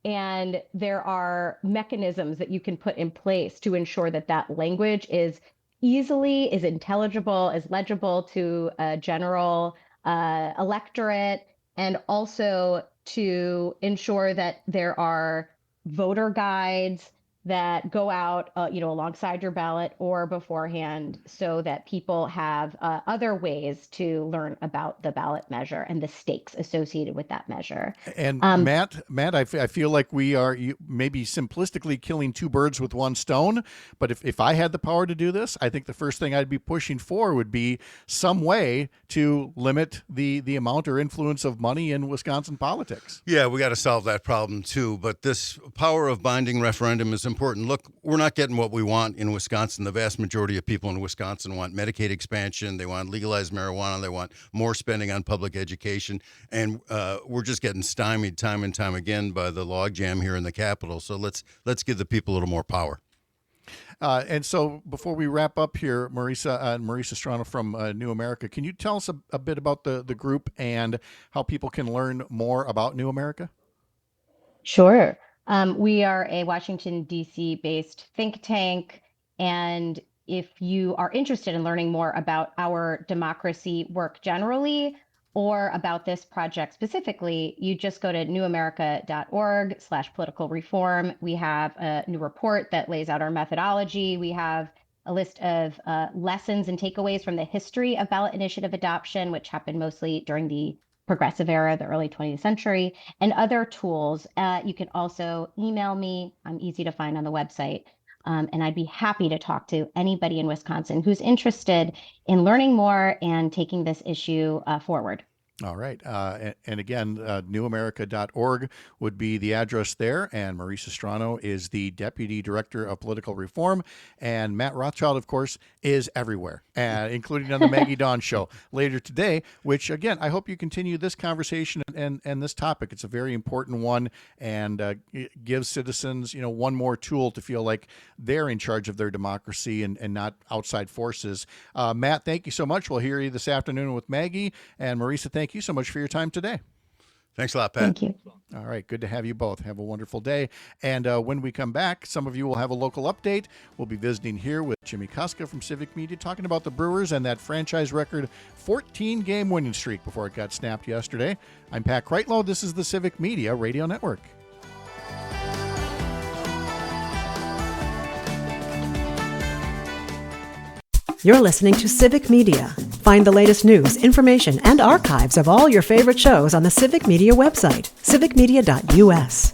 And there are mechanisms that you can put in place to ensure that that language is intelligible, is legible to a general electorate, and also to ensure that there are voter guides that go out, alongside your ballot or beforehand, so that people have other ways to learn about the ballot measure and the stakes associated with that measure. And Matt, I feel like we are maybe simplistically killing two birds with one stone. But if I had the power to do this, I think the first thing I'd be pushing for would be some way to limit the amount or influence of money in Wisconsin politics. Yeah, we got to solve that problem too. But this power of binding referendum is important. Look, we're not getting what we want in Wisconsin. The vast majority of people in Wisconsin want Medicaid expansion. They want legalized marijuana. They want more spending on public education. And we're just getting stymied time and time again by the logjam here in the Capitol. So let's give the people a little more power. And so before we wrap up here, Marisa Strano from New America, can you tell us a bit about the group and how people can learn more about New America? Sure. We are a Washington, D.C. based think tank. And if you are interested in learning more about our democracy work generally, or about this project specifically, you just go to newamerica.org/political reform. We have a new report that lays out our methodology. We have a list of lessons and takeaways from the history of ballot initiative adoption, which happened mostly during the progressive era, the early 20th century, and other tools. You can also email me. I'm easy to find on the website. And I'd be happy to talk to anybody in Wisconsin who's interested in learning more and taking this issue forward. All right. And again, newamerica.org would be the address there. And Marisa Strano is the Deputy Director of Political Reform. And Matt Rothschild, of course, is everywhere, including on the Maggie Dawn Show later today, which, again, I hope you continue this conversation and this topic. It's a very important one, and it gives citizens, one more tool to feel like they're in charge of their democracy and not outside forces. Matt, thank you so much. We'll hear you this afternoon with Maggie. And Marisa, thank you so much for your time today. Thanks a lot, Pat. Thank you. All right. Good to have you both. Have a wonderful day. And when we come back, some of you will have a local update. We'll be visiting here with Jimmy Kuska from Civic Media, talking about the Brewers and that franchise record 14-game winning streak before it got snapped yesterday. I'm Pat Kreitlow. This is the Civic Media Radio Network. You're listening to Civic Media. Find the latest news, information, and archives of all your favorite shows on the Civic Media website, civicmedia.us.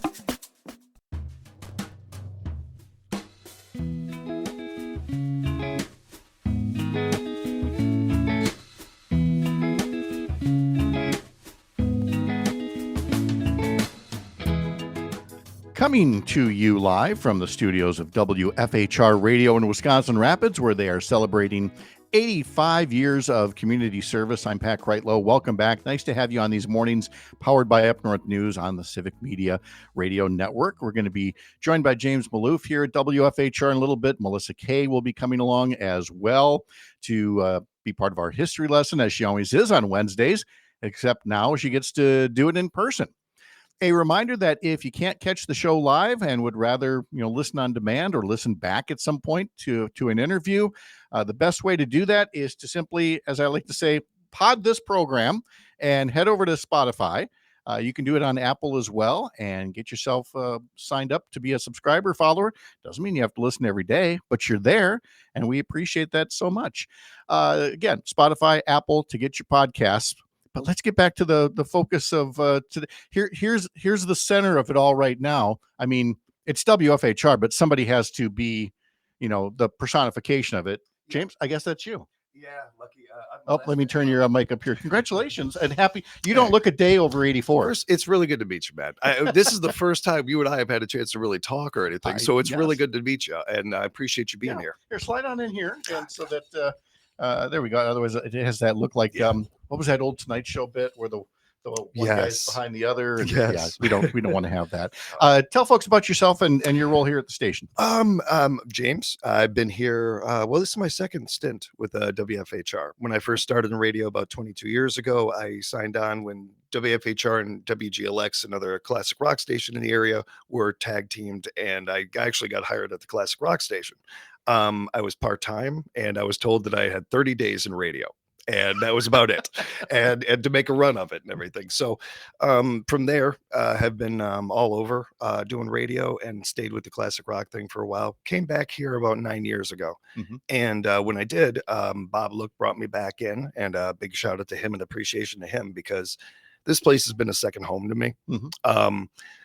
Coming to you live from the studios of WFHR Radio in Wisconsin Rapids, where they are celebrating 85 years of community service. I'm Pat Kreitlow. Welcome back. Nice to have you on these mornings, powered by Up North News on the Civic Media Radio Network. We're going to be joined by James Maloof here at WFHR in a little bit. Melissa Kay will be coming along as well to be part of our history lesson, as she always is on Wednesdays, except now she gets to do it in person. A reminder that if you can't catch the show live and would rather, listen on demand or listen back at some point to an interview, the best way to do that is to simply, as I like to say, pod this program and head over to Spotify. You can do it on Apple as well and get yourself signed up to be a subscriber, follower. Doesn't mean you have to listen every day, but you're there, and we appreciate that so much. Again, Spotify, Apple to get your podcasts. But let's get back to the focus of today. Here's the center of it all right now. I mean, it's WFHR, but somebody has to be, the personification of it. James, I guess that's you. Yeah, lucky. Let me turn your mic up here. Congratulations and happy. You don't look a day over 84. First, it's really good to meet you, Matt. This is the first time you and I have had a chance to really talk or anything, so it's really good to meet you, and I appreciate you being here. Here, slide on in here, and so that there we go. Otherwise, it has that look like what was that old Tonight Show bit where the the one guy's Yes. behind the other. And Yes. yeah, we don't want to have that. Tell folks about yourself and your role here at the station. James, I've been here. Well, this is my second stint with WFHR. When I first started in radio about 22 years ago, I signed on when WFHR and WGLX, another classic rock station in the area, were tag teamed, and I actually got hired at the classic rock station. I was part-time, and I was told that I had 30 days in radio. And that was about it, and to make a run of it and everything. So from there, have been all over doing radio, and stayed with the classic rock thing for a while. Came back here about 9 years ago, and when I did, Bob Look brought me back in, and a big shout out to him and appreciation to him, because this place has been a second home to me.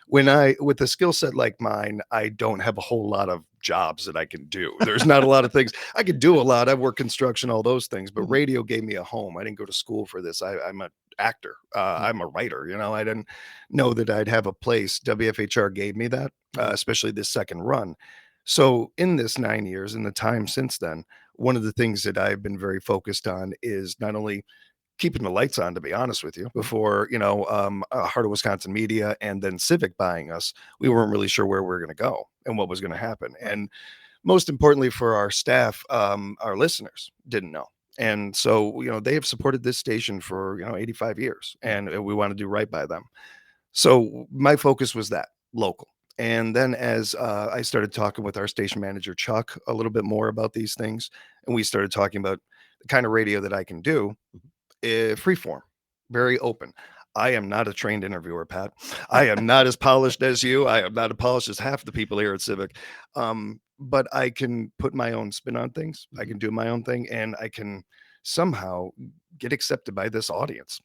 With a skill set like mine, I don't have a whole lot of jobs that I can do. There's not a lot of things I could do. A lot. I've worked construction, all those things, but radio gave me a home. I didn't go to school for this. I'm an actor. I'm a writer. I didn't know that I'd have a place. WFHR gave me that, especially this second run. So in this 9 years, in the time since then, one of the things that I've been very focused on is not only keeping the lights on, to be honest with you. Before Heart of Wisconsin Media and then Civic buying us, we weren't really sure where we were going to go and what was going to happen. And most importantly for our staff, our listeners didn't know. And so, they have supported this station for 85 years, and we want to do right by them. So my focus was that local. And then as I started talking with our station manager, Chuck, a little bit more about these things, and we started talking about the kind of radio that I can do, freeform, very open. I am not a trained interviewer, Pat. I am not as polished as you. I am not as polished as half the people here at Civic. But I can put my own spin on things. I can do my own thing, and I can somehow get accepted by this audience.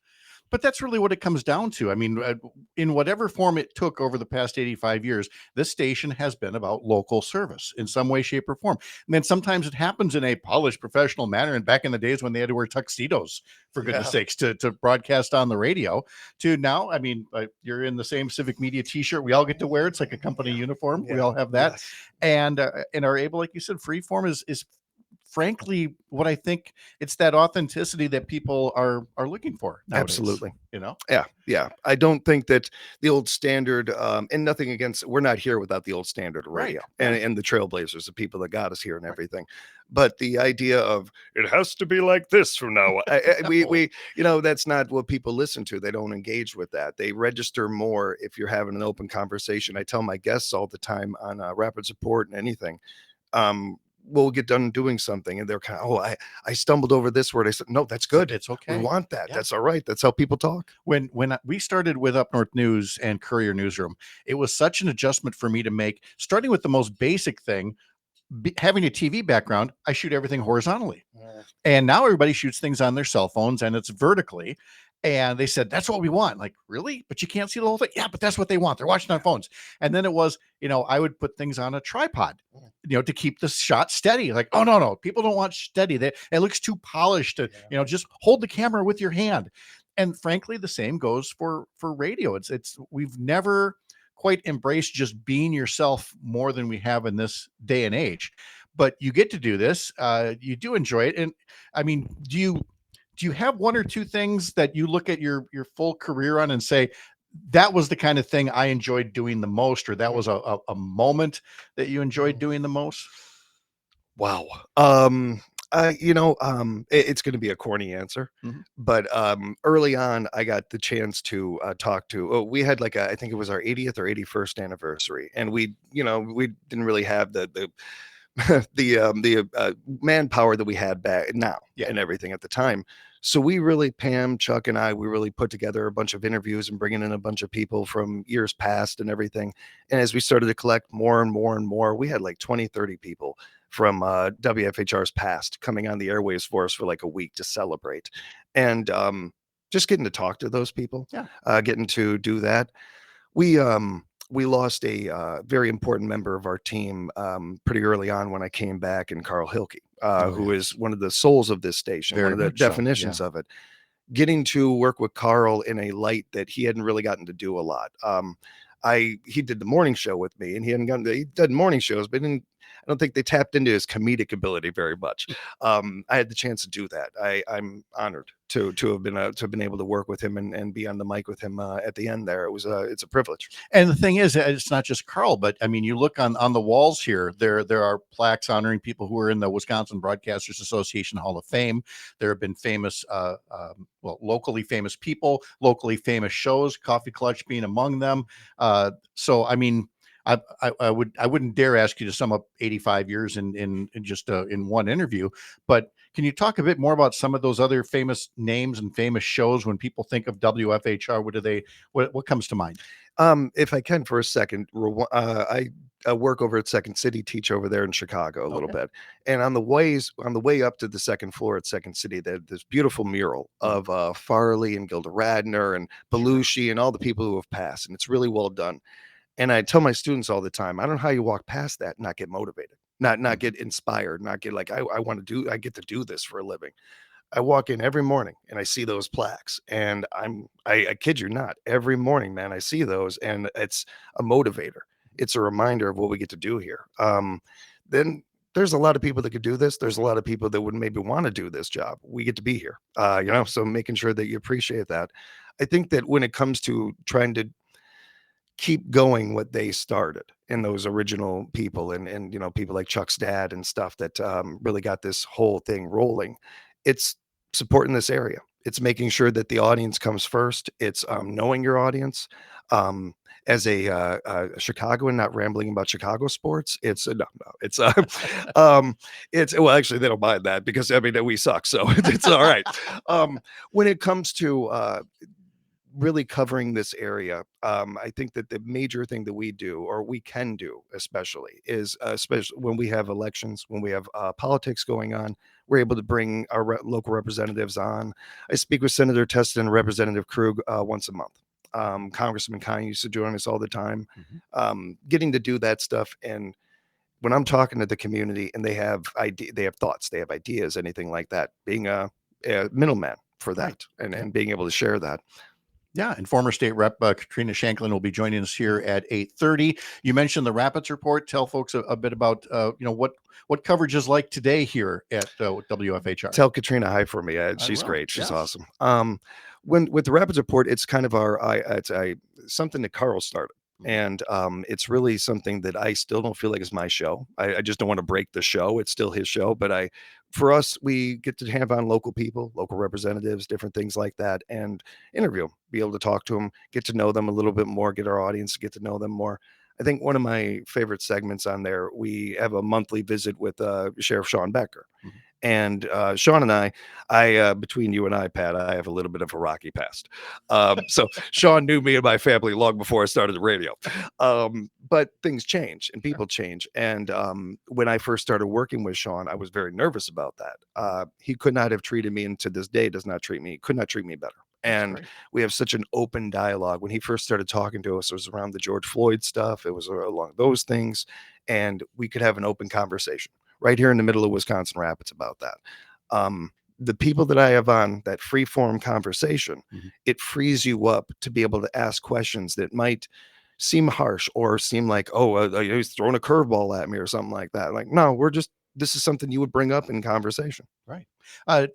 But that's really what it comes down to. I mean, in whatever form it took over the past 85 years, this station has been about local service in some way, shape, or form. And then sometimes it happens in a polished, professional manner. And back in the days when they had to wear tuxedos, for goodness sakes, to broadcast on the radio, to now, I mean, you're in the same Civic Media t-shirt we all get to wear. It's like a company uniform. We all have that. Yes. And are able, like you said, freeform is frankly what I think. It's that authenticity that people are looking for nowadays. Absolutely. Yeah. I don't think that the old standard, and nothing against, we're not here without the old standard radio, right. and the trailblazers, the people that got us here and everything. But the idea of it has to be like this from now on, we that's not what people listen to. They don't engage with that. They register more if you're having an open conversation. I tell my guests all the time on rapid support and anything, we'll get done doing something, and they're kind of, I stumbled over this word. I said, no, that's good. It's okay. We want that. Yeah. That's all right. That's how people talk. When we started with Up North News and Courier Newsroom, it was such an adjustment for me to make, starting with the most basic thing, having a TV background. I shoot everything horizontally. And now everybody shoots things on their cell phones, and it's vertically. And they said, that's what we want. Like, really? But you can't see the whole thing? Yeah, but that's what they want. They're watching on phones. And then it was, I would put things on a tripod, to keep the shot steady. Like, oh, no. People don't want steady. It looks too polished to, just hold the camera with your hand. And frankly, the same goes for radio. We've never quite embraced just being yourself more than we have in this day and age. But you get to do this. You do enjoy it. And I mean, do you have one or two things that you look at your full career on and say, that was the kind of thing I enjoyed doing the most, or that was a moment that you enjoyed doing the most? Wow. It's going to be a corny answer, but early on, I got the chance to talk to. We had I think it was our 80th or 81st anniversary, and we didn't really have the manpower that we had back now and everything at the time. So we really, Pam, Chuck, and I, we really put together a bunch of interviews and bringing in a bunch of people from years past and everything. And as we started to collect more and more and more, we had 20, 30 people from WFHR's past coming on the airwaves for us for a week to celebrate. And just getting to talk to those people, getting to do that. We lost a very important member of our team pretty early on when I came back, and Carl Hilke, who is one of the souls of this station, very one of the definitions of it. Getting to work with Carl in a light that he hadn't really gotten to do a lot. He did the morning show with me, and he did morning shows, but I don't think they tapped into his comedic ability very much. I had the chance to do that. I'm honored to have been able to work with him and be on the mic with him at the end there. It's a privilege. And the thing is, it's not just Carl, but I mean, you look on the walls here. There are plaques honoring people who are in the Wisconsin Broadcasters Association Hall of Fame. There have been famous, locally famous people, locally famous shows. Coffee Clutch being among them. So I mean, I wouldn't dare ask you to sum up 85 years in just in one interview, but can you talk a bit more about some of those other famous names and famous shows? When people think of WFHR, what comes to mind? If I can for a second, I work over at Second City, teach over there in Chicago a little bit. And on the way up to the second floor at Second City, there's this beautiful mural of Farley and Gilda Radner and Belushi and all the people who have passed. And it's really well done. And I tell my students all the time, I don't know how you walk past that and not get motivated, not get inspired, not get like, I get to do this for a living. I walk in every morning and I see those plaques, and I kid you not, every morning, man, I see those, and it's a motivator. It's a reminder of what we get to do here. Then there's a lot of people that could do this. There's a lot of people that would maybe want to do this job. We get to be here, so making sure that you appreciate that. I think that when it comes to trying to keep going what they started and those original people and people like Chuck's dad and stuff that really got this whole thing rolling, it's supporting this area. It's making sure that the audience comes first. It's knowing your audience. As a Chicagoan, not rambling about Chicago sports, it's well, actually they don't mind that because I mean we suck, so it's all right. When it comes to really covering this area, I think that the major thing that we do, or we can do especially, is especially when we have elections, when we have politics going on, we're able to bring our local representatives on. I speak with Senator Teston and Representative Krug once a month. Congressman Kine used to join us all the time. Getting to do that stuff, and when I'm talking to the community and they have thoughts, they have ideas, anything like that, being a middleman for that, and being able to share that. Yeah, and former state rep Katrina Shanklin will be joining us here at 8:30. You mentioned the Rapids Report. Tell folks a bit about what coverage is like today here at WFHR. Tell Katrina hi for me. She's great. She's awesome. With the Rapids Report, it's kind of it's something that Carl started. And it's really something that I still don't feel like is my show. I just don't want to break the show. It's still his show. But for us, we get to have on local people, local representatives, different things like that, and interview them, be able to talk to them, get to know them a little bit more, get our audience to get to know them more. I think one of my favorite segments on there, we have a monthly visit with Sheriff Sean Becker. And Sean and I, between you and I, Pat, I have a little bit of a rocky past. So Sean knew me and my family long before I started the radio. But things change and people change. And when I first started working with Sean, I was very nervous about that. He could not have treated me, and to this day could not treat me better. And we have such an open dialogue. When he first started talking to us, it was around the George Floyd stuff. It was along those things. And we could have an open conversation right here in the middle of Wisconsin Rapids about that. The people that I have on that free form conversation, it frees you up to be able to ask questions that might seem harsh or seem like, he's throwing a curveball at me or something like that. Like, no, this is something you would bring up in conversation. Right.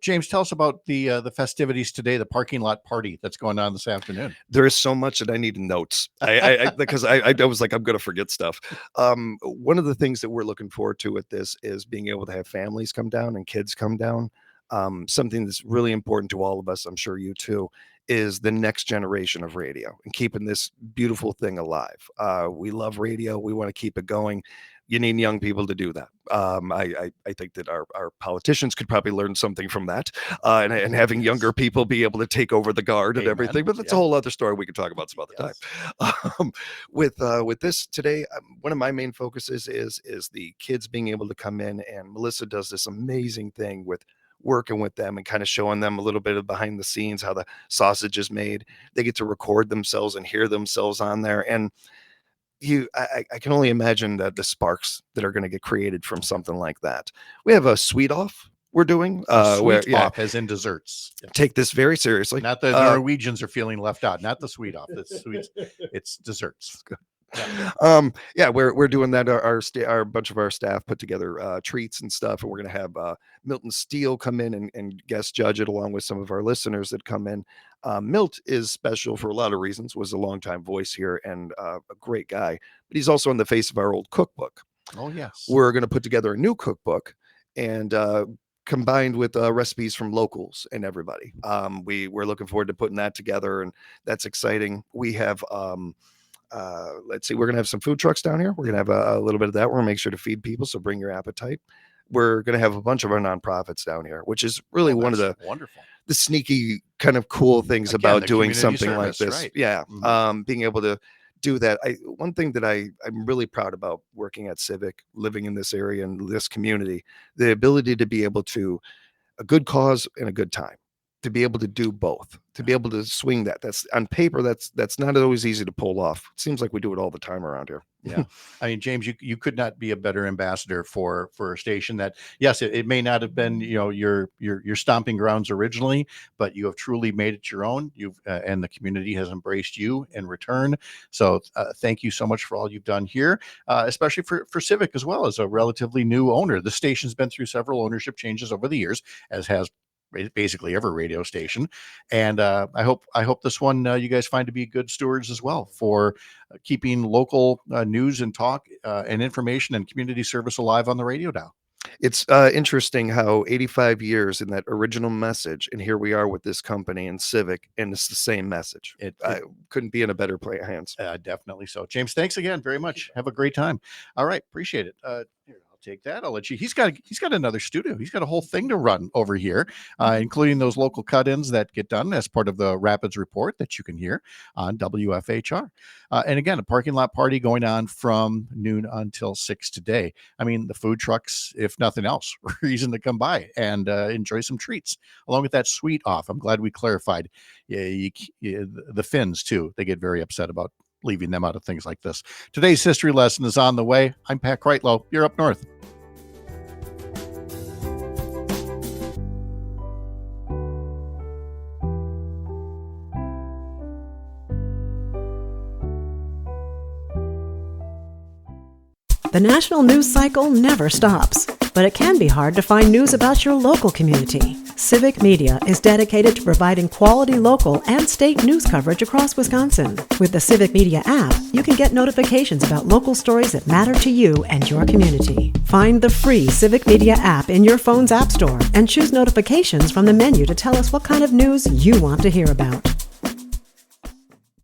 James, tell us about the festivities today, the parking lot party that's going on this afternoon. There is so much that I need in notes because I was like, I'm going to forget stuff. One of the things that we're looking forward to with this is being able to have families come down and kids come down. Something that's really important to all of us, I'm sure you too, is the next generation of radio and keeping this beautiful thing alive. We love radio. We want to keep it going. You need young people to do that. I think that our politicians could probably learn something from that, and having younger people be able to take over the guard and everything. But that's a whole other story we can talk about some other time. With this today, one of my main focuses is the kids being able to come in, and Melissa does this amazing thing with working with them and kind of showing them a little bit of behind the scenes, how the sausage is made. They get to record themselves and hear themselves on there, and I can only imagine the sparks that are going to get created from something like that. We have a sweet off we're doing. Sweet off, as in desserts. Take this very seriously. Not the Norwegians are feeling left out. Not the sweet off. It's desserts. Yeah, we're doing that. Our bunch of our staff put together treats and stuff, and we're going to have Milton Steele come in and guest judge it along with some of our listeners that come in. Milt is special for a lot of reasons. Was a longtime voice here and a great guy, but he's also in the face of our old cookbook. Oh, yes. We're going to put together a new cookbook and combined with recipes from locals and everybody. We're looking forward to putting that together, and that's exciting. We have let's see, we're going to have some food trucks down here. We're going to have a little bit of that. We're going to make sure to feed people, so bring your appetite. We're going to have a bunch of our nonprofits down here, which is really one of the wonderful, the sneaky kind of cool things Again, about the doing community something like service, this. right. Yeah. Mhm. Being able to do that. One thing that I'm really proud about working at Civic, living in this area and this community, the ability to be able to a good cause and a good time, to be able to do both, to be able to swing that. That's on paper. That's not always easy to pull off. It seems like we do it all the time around here. Yeah. I mean, James, you could not be a better ambassador for a station that, yes, it may not have been, your stomping grounds originally, but you have truly made it your own. You've and the community has embraced you in return. So thank you so much for all you've done here, especially for Civic as well as a relatively new owner. The station's been through several ownership changes over the years, as has basically every radio station, and I hope this one you guys find to be good stewards as well for keeping local news and talk and information and community service alive on the radio dial. It's interesting how 85 years in that original message, and here we are with this company and Civic, and it's the same message. It couldn't be in a better hands. Definitely so. James, thanks again very much. Have a great time. All right, appreciate it. Here, I'll take that. I'll let you. He's got another studio. He's got a whole thing to run over here, including those local cut-ins that get done as part of the Rapids Report that you can hear on WFHR. And again, a parking lot party going on from noon until 6 today. I mean, the food trucks, if nothing else, reason to come by and enjoy some treats along with that sweet off. I'm glad we clarified. The Finns too. They get very upset about leaving them out of things like this. Today's history lesson is on the way. I'm Pat Kreitlow. You're up north. The national news cycle never stops, but it can be hard to find news about your local community. Civic Media is dedicated to providing quality local and state news coverage across Wisconsin. With the Civic Media app, you can get notifications about local stories that matter to you and your community. Find the free Civic Media app in your phone's app store and choose notifications from the menu to tell us what kind of news you want to hear about.